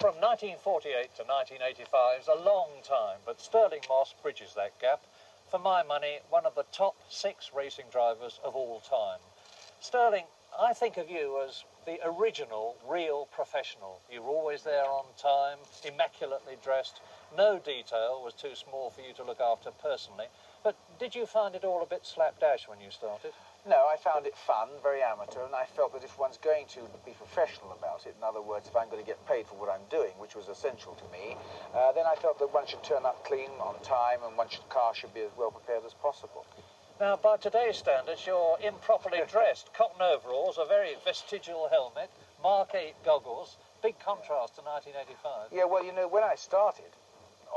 From 1948 to 1985 is a long time, but Stirling Moss bridges that gap. For my money, one of the top 6 racing drivers of all time. Sterling, I think of you as the original, real professional. You were always there on time, immaculately dressed. No detail was too small for you to look after personally. But did you find it all a bit slapdash when you started? No, I found it fun, very amateur, and I felt that if one's going to be professional about it, in other words, if I'm going to get paid for what I'm doing, which was essential to me, then I felt that one should turn up clean, on time, and one's car should be as well prepared as possible. Now, by today's standards, you're improperly dressed. Cotton overalls, a very vestigial helmet, Mark 8 goggles, big contrast to 1985. Yeah, well, you know, when I started,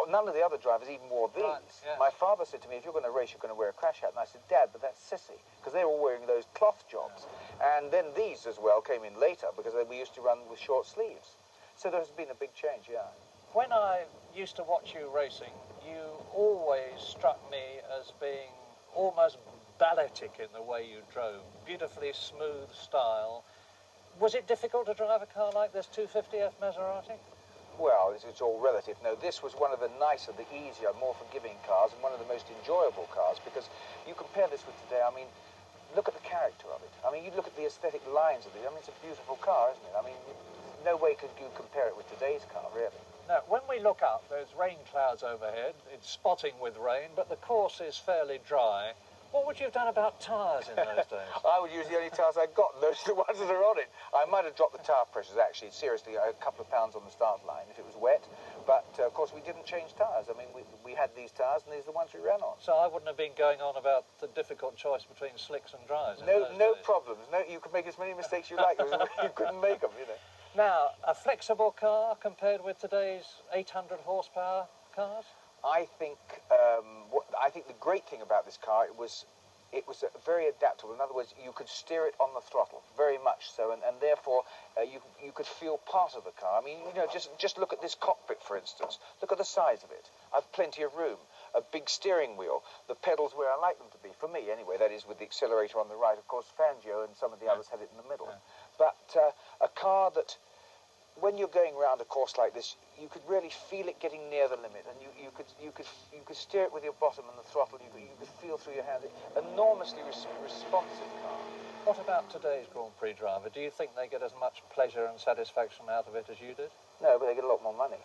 none of the other drivers even wore these. Right, yes. My father said to me, if you're going to race, you're going to wear a crash hat. And I said, Dad, but that's sissy, because they were all wearing those cloth jobs. Yeah. And then these as well came in later, because we used to run with short sleeves. So there's been a big change, yeah. When I used to watch you racing, you always struck me as being almost balletic in the way you drove. Beautifully smooth style. Was it difficult to drive a car like this 250F Maserati? Well, it's all relative. No, this was one of the nicer, the easier, more forgiving cars, and one of the most enjoyable cars, because you compare this with today, I mean, look at the character of it. I mean, you look at the aesthetic lines of it. I mean, it's a beautiful car, isn't it? I mean, no way could you compare it with today's car, really. Now, when we look up, there's rain clouds overhead. It's spotting with rain, but the course is fairly dry. What would you have done about tyres in those days? I would use the only tyres I've got, and those are the ones that are on it. I might have dropped the tyre pressures, actually, seriously, a couple of pounds on the start line if it was wet. But, of course, we didn't change tyres. I mean, we had these tyres, and these are the ones we ran on. So I wouldn't have been going on about the difficult choice between slicks and dries. No problems. No, you could make as many mistakes you like. You couldn't make them, you know. Now, a flexible car compared with today's 800 horsepower cars? I think the great thing about this car, it was very adaptable. In other words, you could steer it on the throttle, very much so, and therefore you could feel part of the car. I mean, you know, just look at this cockpit, for instance. Look at the size of it. I've plenty of room. A big steering wheel, the pedals where I like them to be, for me anyway, that is with the accelerator on the right. Of course, Fangio and some of the others had it in the middle. Yeah. But a car that, when you're going around a course like this, you could really feel it getting near the limit, and you could steer it with your bottom and the throttle. You could feel through your hands. Enormously responsive car. What about today's Grand Prix driver? Do you think they get as much pleasure and satisfaction out of it as you did? No, but they get a lot more money.